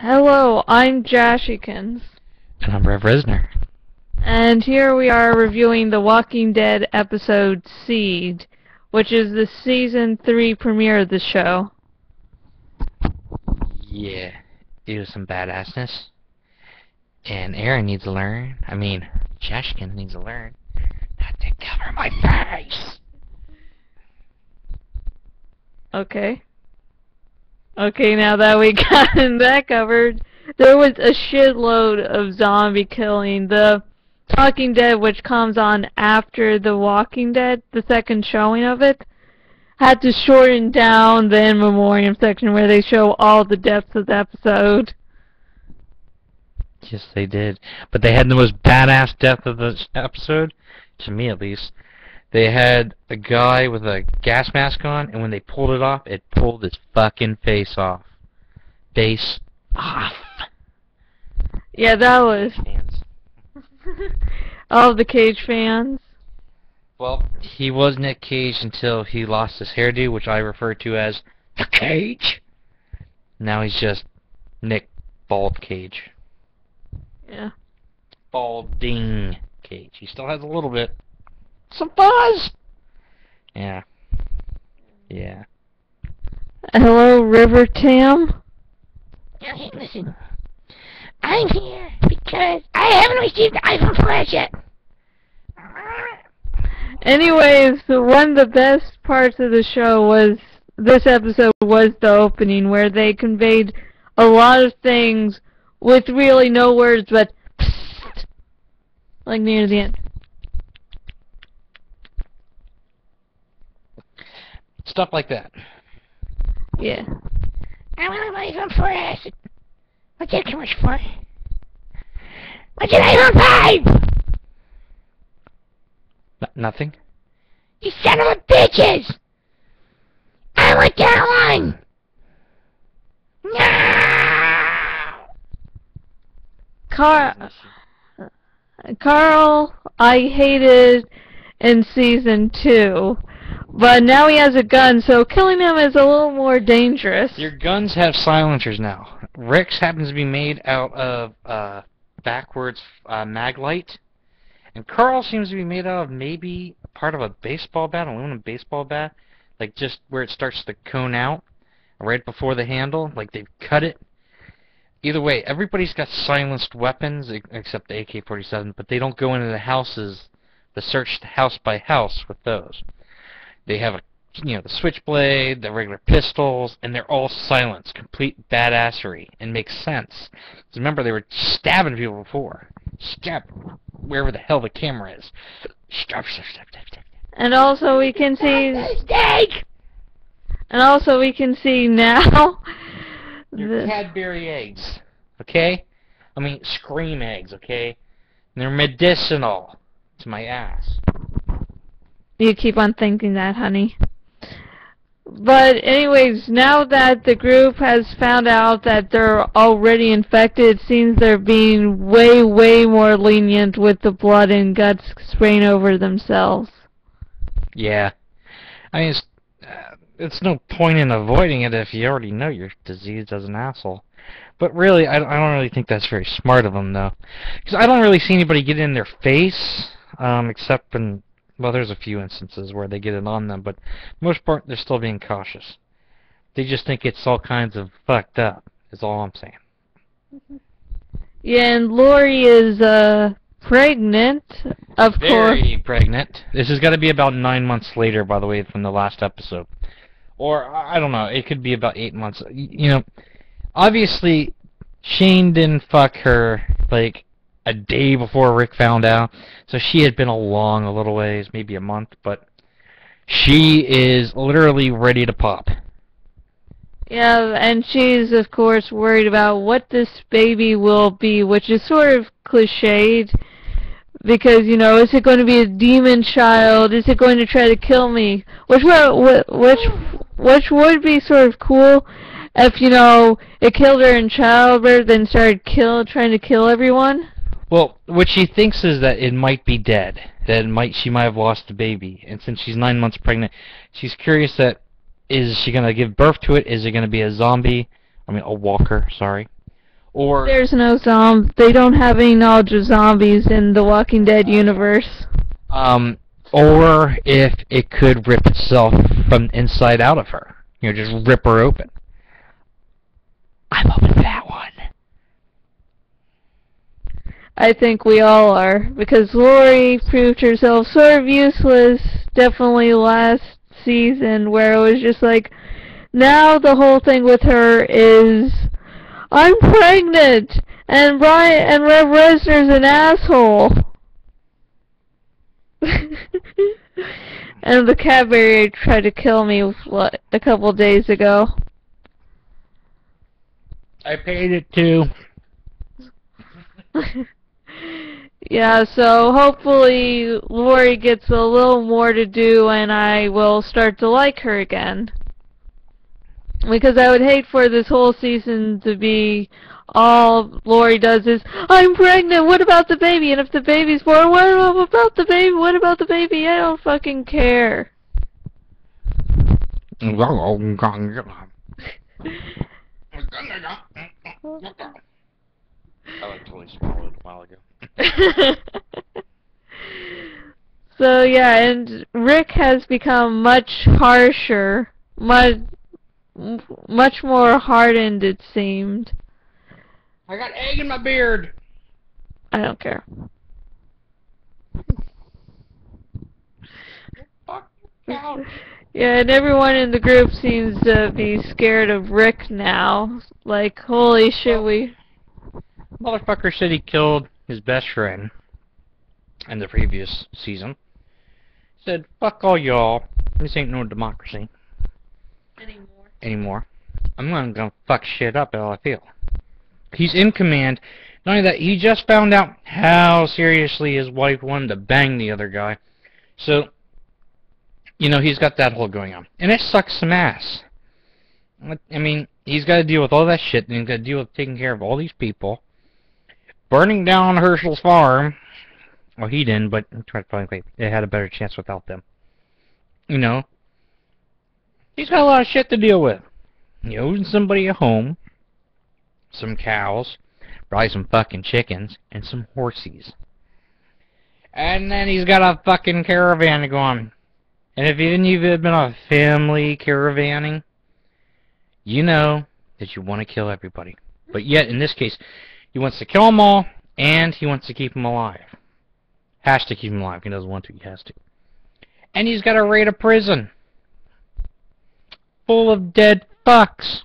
Hello, I'm Jashikins, And I'm Rev Resner. and here we are reviewing The Walking Dead episode Seed, which is the season 3 premiere of the show. Yeah, it was some badassness. And Aaron needs to learn. Jashkin needs to learn not to cover my face. Okay. Okay, now that we got that covered, there was a shitload of zombie killing. The Talking Dead, which comes on after The Walking Dead, the second showing of it, had to shorten down the In Memoriam section where they show all the depths of the episode. Yes, they did. But they had the most badass death of the episode, to me at least. They had a guy with a gas mask on, and when they pulled it off, it pulled his fucking face off. Face off. Yeah, that was Fans. all the Cage fans. Well, he was Nick Cage until he lost his hairdo, which I refer to as the Cage. Now he's just Nick Bald Cage. Yeah. Balding Cage. He still has a little bit. Some fuzz! Yeah. Yeah. Hello, River Tam. Now, hey, listen. I'm here because I haven't received the iPhone 4S yet. Anyways, one of the best parts of the show was, this episode was the opening, where they conveyed a lot of things with really no words but psst, like near the end. Stuff like that. Yeah. I want an iPhone 4S. What's that commercial for? What's an iPhone 5? Nothing? You son of a bitches! I want that one! No! Carl, I hated in season 2, but now he has a gun, so killing him is a little more dangerous. Your guns have silencers now. Rick's happens to be made out of backwards maglite. And Carl seems to be made out of maybe part of a baseball bat, aluminum baseball bat. Like just where it starts to cone out, right before the handle. Like they've cut it. Either way, everybody's got silenced weapons except the AK-47, but they don't go into the houses, to search house by house with those. They have the switchblade, the regular pistols, and they're all silenced. Complete badassery. And makes sense. 'Cause remember, they were stabbing people before. Stab wherever the hell the camera is. Stab. And also we can see... Mistake! And also we can see now... They're Cadbury eggs, okay? Scream eggs, okay? And they're medicinal to my ass. You keep on thinking that, honey. But anyways, now that the group has found out that they're already infected, it seems they're being way, way more lenient with the blood and guts spraying over themselves. Yeah. It's no point in avoiding it if you already know you're diseased as an asshole. But really, I don't really think that's very smart of them, though. Because I don't really see anybody get in their face, except in... Well, there's a few instances where they get it on them, but most part, they're still being cautious. They just think it's all kinds of fucked up, is all I'm saying. Yeah, and Lori is, pregnant, of course. Very pregnant. This has got to be about 9 months later, by the way, from the last episode. Or, I don't know, it could be about 8 months. Obviously, Shane didn't fuck her, a day before Rick found out, so she had been along a little ways, maybe a month, but she is literally ready to pop. Yeah, and she's, of course, worried about what this baby will be, which is sort of cliched, because, is it going to be a demon child? Is it going to try to kill me? Which would be sort of cool if, it killed her in childbirth, then started trying to kill everyone. Well, what she thinks is that it might be dead. That she might have lost the baby. And since she's 9 months pregnant, she's curious is she going to give birth to it? Is it going to be a zombie? A walker, sorry. Or There's no they don't have any knowledge of zombies in the Walking Dead universe. or if it could rip itself from inside out of her. You know, just rip her open. I'm open for that one. I think we all are, because Lori proved herself sort of useless, definitely last season, where it was just like, now the whole thing with her is, I'm pregnant, and Rev Reznor's an asshole. And the Cadbury tried to kill me, what, a couple days ago. I paid it too. Yeah, so hopefully Lori gets a little more to do and I will start to like her again. Because I would hate for this whole season to be all Lori does is, I'm pregnant, what about the baby? And if the baby's born, what about the baby? What about the baby? I don't fucking care. I like totally swallowed a while ago. So yeah, and Rick has become much harsher, much more hardened, it seemed. I got egg in my beard. I don't care. Fuck out. Yeah, and everyone in the group seems to be scared of Rick now. Like, holy shit, Motherfucker said he killed his best friend in the previous season. Said, fuck all y'all. This ain't no democracy. Anymore. I'm not gonna fuck shit up how I feel. He's in command. Not only that, he just found out how seriously his wife wanted to bang the other guy. So, you know, he's got that whole going on. And it sucks some ass. I mean, he's got to deal with all that shit, and he's got to deal with taking care of all these people. Burning down Hershel's farm. Well, he didn't, but it had a better chance without them. You know, he's got a lot of shit to deal with. He owes somebody a home, some cows, probably some fucking chickens, and some horsies. And then he's got a fucking caravan to go on. And if even you've been on family caravanning, you know that you want to kill everybody. But yet, in this case, he wants to kill them all, and he wants to keep them alive. Has to keep them alive. He doesn't want to, he has to. And he's got to raid a prison full of dead fucks.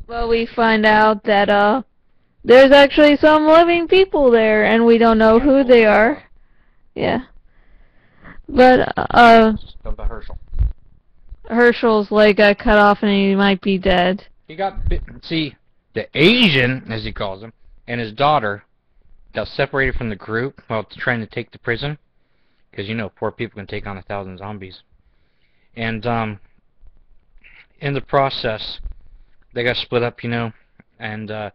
well, we find out that, there's actually some living people there, and we don't know who they are. Yeah. But, About Hershel. Hershel's leg got cut off and he might be dead. He got bit. See, the Asian, as he calls him, and his daughter got separated from the group while trying to take the prison. Because, you know, poor people can take on 1,000 zombies. And, in the process, they got split up, you know. And,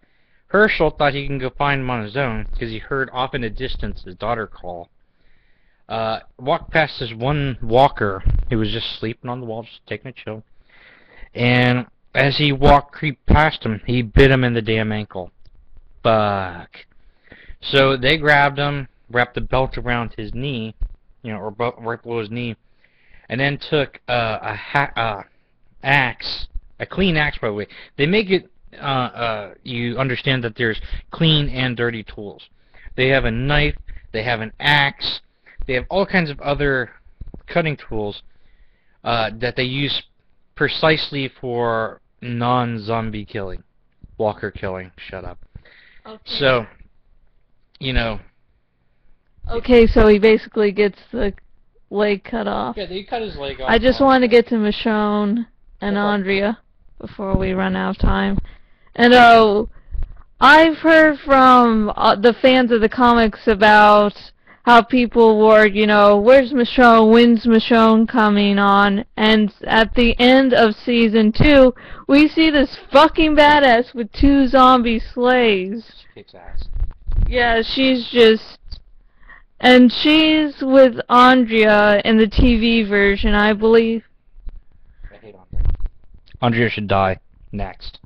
Hershel thought he can go find him on his own because he heard off in the distance his daughter call. Walked past this one walker who was just sleeping on the wall, just taking a chill. And as he creeped past him, he bit him in the damn ankle. Fuck. So they grabbed him, wrapped the belt around his knee, you know, or right below his knee, and then took a clean axe, by the way. They make it, you understand that there's clean and dirty tools. They have a knife, they have an axe, they have all kinds of other cutting tools that they use precisely for non-zombie killing. Walker killing. Shut up. Okay. So, you know. Okay, so he basically gets the leg cut off. Yeah, they cut his leg off. I just want to get to Michonne and Andrea before we run out of time. And I've heard from the fans of the comics about how people were, you know, where's Michonne? When's Michonne coming on? And at the end of season 2, we see this fucking badass with 2 zombie slaves. She kicks ass. Yeah, she's just... And she's with Andrea in the TV version, I believe. I hate Andrea. Andrea should die next.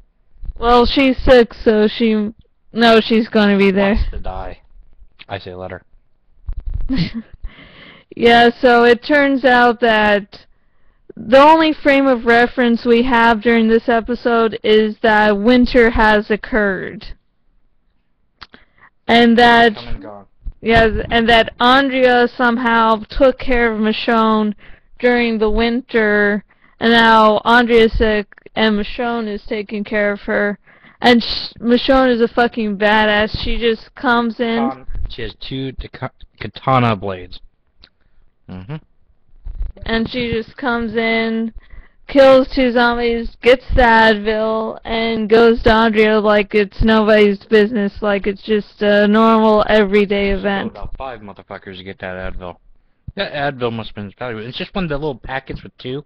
Well, she's sick, so she No, she's gonna be there. Wants to die. I say let her. Yeah, so it turns out that the only frame of reference we have during this episode is that winter has occurred. And that, Come and gone. yes, and that Andrea somehow took care of Michonne during the winter, and now Andrea's sick, and Michonne is taking care of her. And Michonne is a fucking badass. She just comes in. She has 2 katana blades. And she just comes in, kills 2 zombies, gets the Advil, and goes to Andrea like it's nobody's business, like it's just a normal, everyday event. About 5 motherfuckers to get that Advil. That Advil must have been valuable. It's just one of the little packets with 2.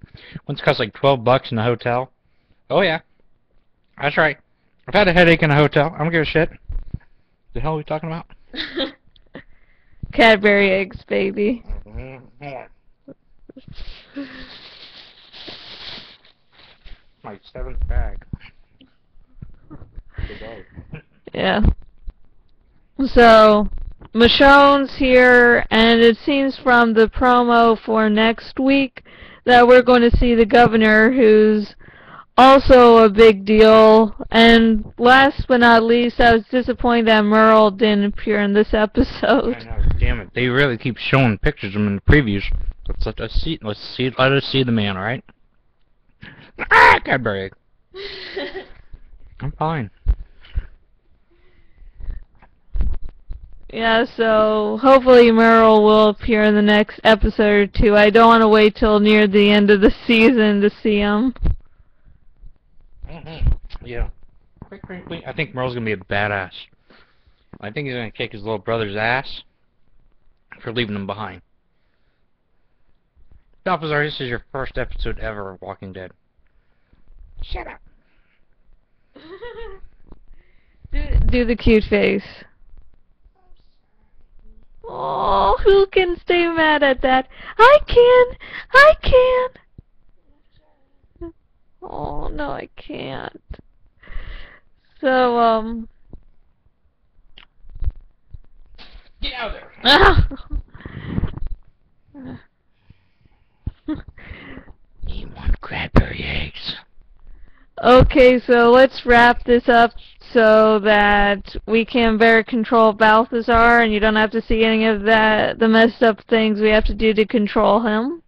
One's cost like $12 in the hotel. Oh yeah. That's right. I've had a headache in a hotel. I don't give a shit. The hell are we talking about? Cadbury eggs, baby. My 7th bag. Yeah. So, Michonne's here, and it seems from the promo for next week that we're going to see the governor, who's also a big deal. And last but not least, I was disappointed that Merle didn't appear in this episode. I know, damn it. They really keep showing pictures of him in the previews. Let us see the man, alright? Ah, Cadbury egg. I'm fine. Yeah, so hopefully Merle will appear in the next episode or 2. I don't want to wait till near the end of the season to see him. Yeah. Quite frankly, I think Merle's gonna be a badass. I think he's gonna kick his little brother's ass for leaving him behind. Balthazar, this is your first episode ever of Walking Dead. Shut up. Do the cute face. Oh, who can stay mad at that? I can! I can! Oh, no, I can't. So, Get out of there! You want Cadbury eggs? Okay, so let's wrap this up so that we can better control Balthazar and you don't have to see any of the messed up things we have to do to control him.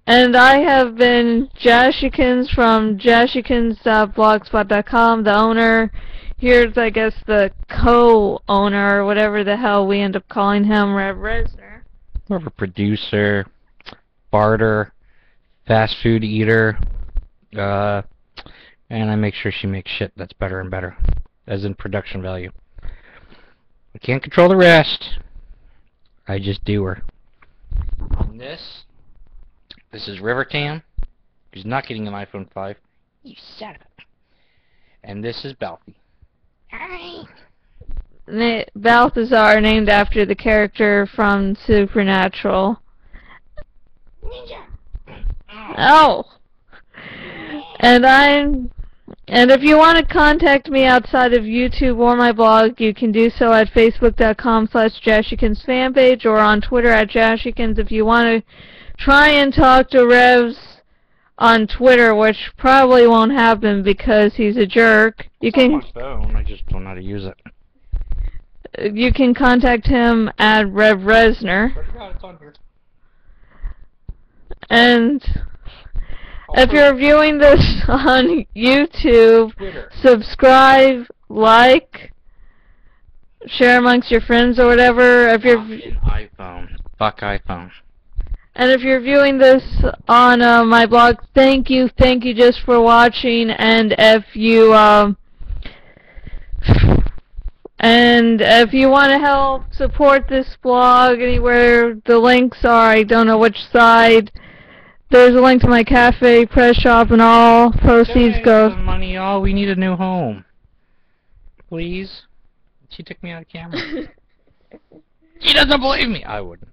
And I have been Jashikins from jashikins.blogspot.com, the owner. Here's, I guess, the co-owner, or whatever the hell we end up calling him, Rev Resner. Whoever producer, barter, fast food eater, and I make sure she makes shit that's better and better, as in production value. I can't control the rest. I just do her. And this is Rivertan, who's not getting an iPhone 5. You son of a... And this is Balfi. Hi. Balthazar, named after the character from Supernatural. Ninja. Oh! And if you want to contact me outside of YouTube or my blog, you can do so at facebook.com/Jashikins fanpage or on Twitter at Jashikins. If you want to try and talk to Revs on Twitter, which probably won't happen because he's a jerk, you can... on my phone, I just don't know how to use it. You can contact him at Rev Resner. It's on here. And if you're viewing this on YouTube, Twitter. subscribe, like, share amongst your friends or whatever. If you're iPhone. Fuck iPhone. and if you're viewing this on my blog, thank you just for watching. And if you want to help support this blog anywhere the links are, I don't know which side. There's a link to my cafe, press shop, and all proceeds Donate go. some money, y'all. We need a new home. Please. She took me out of camera. She doesn't believe me. I wouldn't.